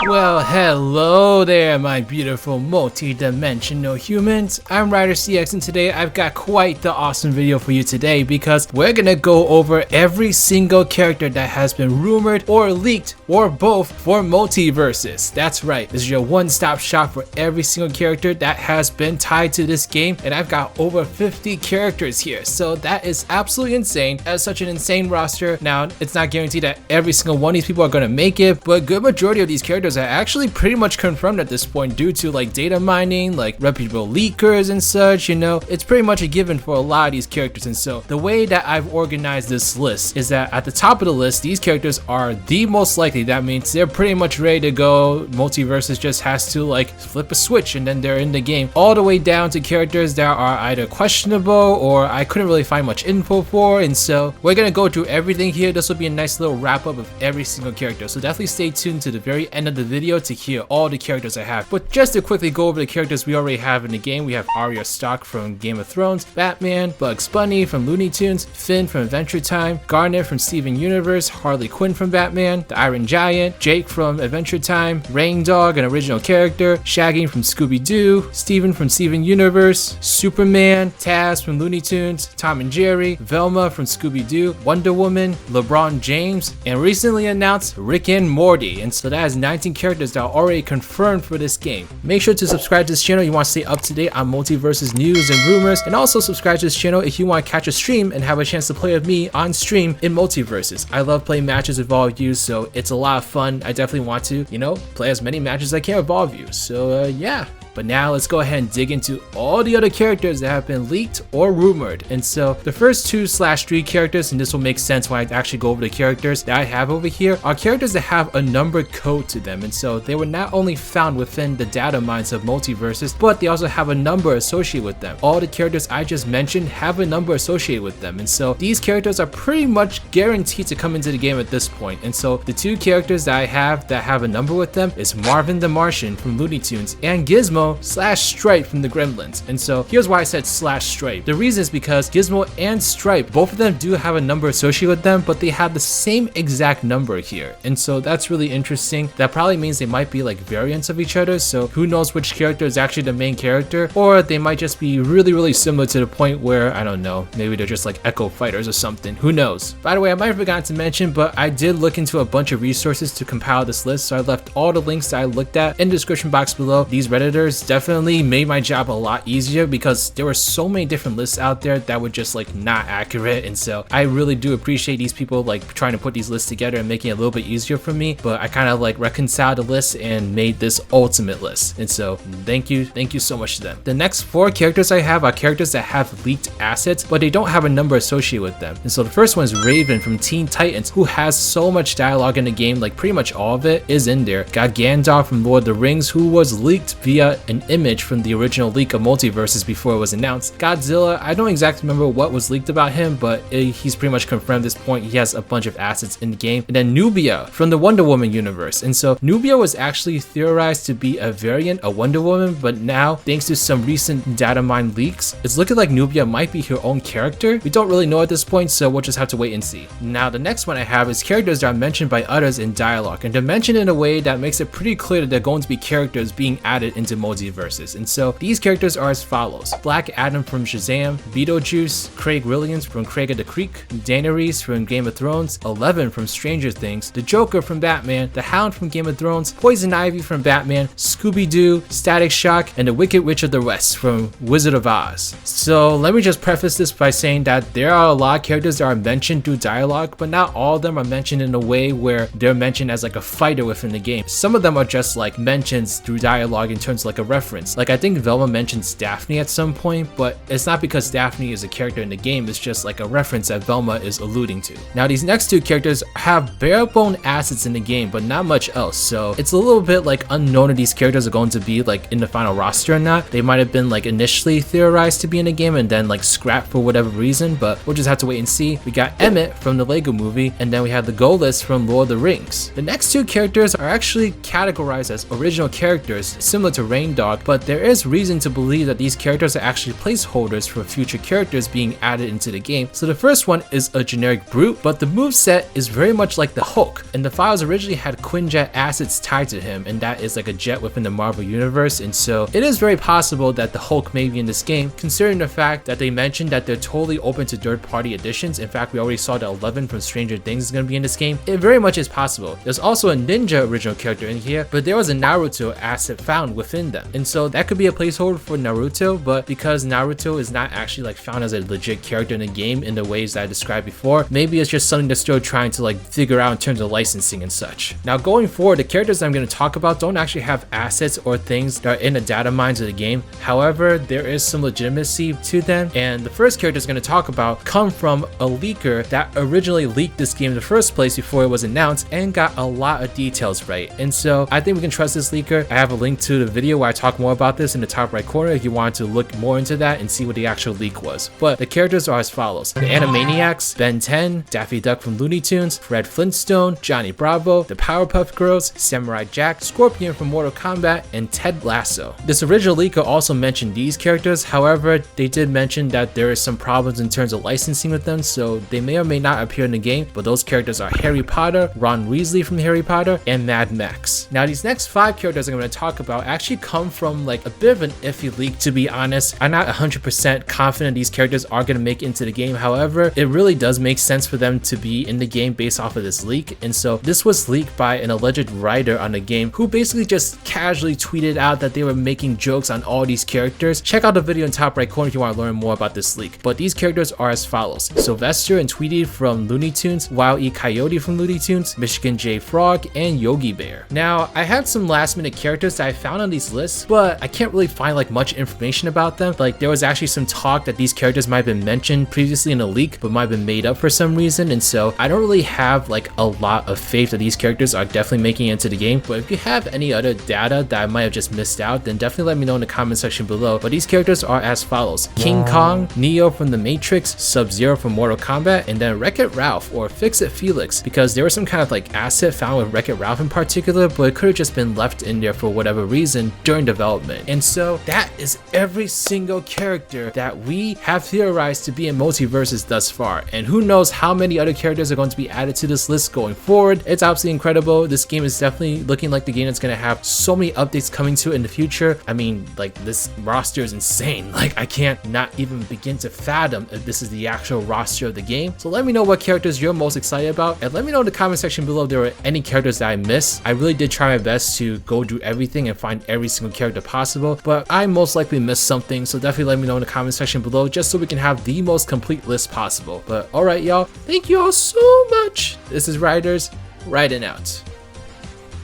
Well, hello there, my beautiful multi-dimensional humans. I'm RidersDX, and today I've got quite the awesome video for you today because we're gonna go over every single character that has been rumored or leaked or both for MultiVersus. That's right, this is your one-stop shop for every single character that has been tied to this game, and I've got over 50 characters here, so that is absolutely insane. That's such an insane roster. Now, it's not guaranteed that every single one of these people are gonna make it, but a good majority of these characters are actually pretty much confirmed at this point due to like data mining, like reputable leakers and such. You know, it's pretty much a given for a lot of these characters. And so the way that I've organized this list is that at the top of the list, these characters are the most likely. That means they're pretty much ready to go. MultiVersus just has to like flip a switch and then they're in the game, all the way down to characters that are either questionable or I couldn't really find much info for. And so we're gonna go through everything here. This will be a nice little wrap up of every single character, so definitely stay tuned to the very end of the video to hear all the characters I have. But just to quickly go over the characters we already have in the game, we have Arya Stark from Game of Thrones, Batman, Bugs Bunny from Looney Tunes, Finn from Adventure Time, Garnet from Steven Universe, Harley Quinn from Batman, the Iron Giant, Jake from Adventure Time, Rain Dog, an original character, Shaggy from Scooby-Doo, Steven from Steven Universe, Superman, Taz from Looney Tunes, Tom and Jerry, Velma from Scooby-Doo, Wonder Woman, LeBron James, and recently announced Rick and Morty. And so that has 19 characters that are already confirmed for this game. Make sure to subscribe to this channel if you want to stay up to date on MultiVersus news and rumors, and also subscribe to this channel if you want to catch a stream and have a chance to play with me on stream in MultiVersus. I love playing matches with all of you, so it's a lot of fun. I definitely want to, you know, play as many matches as I can with all of you. So yeah. But now let's go ahead and dig into all the other characters that have been leaked or rumored. And so the first 2/3 characters, and this will make sense when I actually go over the characters that I have over here, are characters that have a number code to them. And so they were not only found within the data mines of MultiVersus, but they also have a number associated with them. All the characters I just mentioned have a number associated with them. And so these characters are pretty much guaranteed to come into the game at this point. And so the two characters that I have that have a number with them is Marvin the Martian from Looney Tunes and Gizmo/Stripe from the Gremlins. And so here's why I said /Stripe. The reason is because Gizmo and Stripe, both of them do have a number associated with them, but they have the same exact number here. And so that's really interesting. That probably means they might be like variants of each other. So who knows which character is actually the main character, or they might just be really similar to the point where, I don't know, maybe they're just like Echo Fighters or something. Who knows? By the way, I might have forgotten to mention, but I did look into a bunch of resources to compile this list. So I left all the links that I looked at in the description box below. These Redditors definitely made my job a lot easier because there were so many different lists out there that were just like not accurate. And so I really do appreciate these people like trying to put these lists together and making it a little bit easier for me. But I kind of like reconciled the list and made this ultimate list. And so thank you so much to them. The next 4 characters I have are characters that have leaked assets, but they don't have a number associated with them. And so the first one is Raven from Teen Titans, who has so much dialogue in the game, like pretty much all of it is in there. Got Gandalf from Lord of the Rings, who was leaked via an image from the original leak of MultiVersus before it was announced. Godzilla, I don't exactly remember what was leaked about him, but he's pretty much confirmed at this point. He has a bunch of assets in the game. And then Nubia from the Wonder Woman universe. And so Nubia was actually theorized to be a variant of Wonder Woman, but now, thanks to some recent data mine leaks, it's looking like Nubia might be her own character. We don't really know at this point, so we'll just have to wait and see. Now, the next one I have is characters that are mentioned by others in dialogue, and they're mentioned in a way that makes it pretty clear that they're going to be characters being added into MultiVersus. And so these characters are as follows: Black Adam from Shazam, Beetlejuice, Craig Williams from Craig of the Creek, Daenerys from Game of Thrones, Eleven from Stranger Things, the Joker from Batman, the Hound from Game of Thrones, Poison Ivy from Batman, Scooby-Doo, Static Shock, and the Wicked Witch of the West from Wizard of Oz. So let me just preface this by saying that there are a lot of characters that are mentioned through dialogue, but not all of them are mentioned in a way where they're mentioned as like a fighter within the game. Some of them are just like mentions through dialogue in terms of like a reference. Like I think Velma mentions Daphne at some point, but it's not because Daphne is a character in the game, it's just like a reference that Velma is alluding to. Now these next 2 characters have bare bone assets in the game, but not much else, so it's a little bit like unknown if these characters are going to be like in the final roster or not. They might have been like initially theorized to be in the game and then like scrapped for whatever reason, but we'll just have to wait and see. We got Emmett from the Lego Movie, and then we have the Goalless from Lord of the Rings. The next 2 characters are actually categorized as original characters similar to Rain Green Dog, but there is reason to believe that these characters are actually placeholders for future characters being added into the game. So the first one is a generic brute, but the moveset is very much like the Hulk, and the files originally had Quinjet assets tied to him, and that is like a jet within the Marvel universe, and so it is very possible that the Hulk may be in this game, considering the fact that they mentioned that they're totally open to third-party additions. In fact, we already saw that 11 from Stranger Things is going to be in this game. It very much is possible. There's also a ninja original character in here, but there was a Naruto asset found within them, and so that could be a placeholder for Naruto, but because Naruto is not actually like found as a legit character in the game in the ways that I described before, maybe it's just something they're still trying to like figure out in terms of licensing and such. Now going forward, the characters I'm going to talk about don't actually have assets or things that are in the data mines of the game. However, there is some legitimacy to them, and the first characters I'm going to talk about come from a leaker that originally leaked this game in the first place before it was announced and got a lot of details right, and so I think we can trust this leaker. I have a link to the video where I talk more about this in the top right corner if you want to look more into that and see what the actual leak was. But the characters are as follows: the Animaniacs, Ben 10, Daffy Duck from Looney Tunes, Fred Flintstone, Johnny Bravo, the Powerpuff Girls, Samurai Jack, Scorpion from Mortal Kombat, and Ted Lasso. This original leaker also mentioned these characters, however, they did mention that there is some problems in terms of licensing with them, so they may or may not appear in the game, but those characters are Harry Potter, Ron Weasley from Harry Potter, and Mad Max. Now these next 5 characters I'm going to talk about actually come from like a bit of an iffy leak, to be honest. I'm not 100% confident these characters are going to make it into the game, however, it really does make sense for them to be in the game based off of this leak, and so this was leaked by an alleged writer on the game who basically just casually tweeted out that they were making jokes on all these characters. Check out the video in the top right corner if you want to learn more about this leak. But these characters are as follows: Sylvester and Tweety from Looney Tunes, Wile E. Coyote from Looney Tunes, Michigan J. Frog, and Yogi Bear. Now, I had some last minute characters that I found on these lists, but I can't really find like much information about them. Like there was actually some talk that these characters might have been mentioned previously in a leak, but might have been made up for some reason, and so I don't really have like a lot of faith that these characters are definitely making it into the game. But if you have any other data that I might have just missed out, then definitely let me know in the comment section below. But these characters are as follows: King Kong, Neo from the Matrix, Sub-Zero from Mortal Kombat, and then Wreck-It Ralph or Fix-It Felix, because there was some kind of like asset found with Wreck-It Ralph in particular, but it could have just been left in there for whatever reason during development. And so that is every single character that we have theorized to be in MultiVersus thus far, and who knows how many other characters are going to be added to this list going forward. It's absolutely incredible. This game is definitely looking like the game that's going to have so many updates coming to it in the future. I mean, like, this roster is insane. Like, I can't not even begin to fathom if this is the actual roster of the game. So let me know what characters you're most excited about, and let me know in the comment section below if there were any characters that I missed. I really did try my best to go through everything and find every single character possible, but I most likely missed something, so definitely let me know in the comment section below just so we can have the most complete list possible. But alright y'all, thank you all so much. This is Riders, riding out.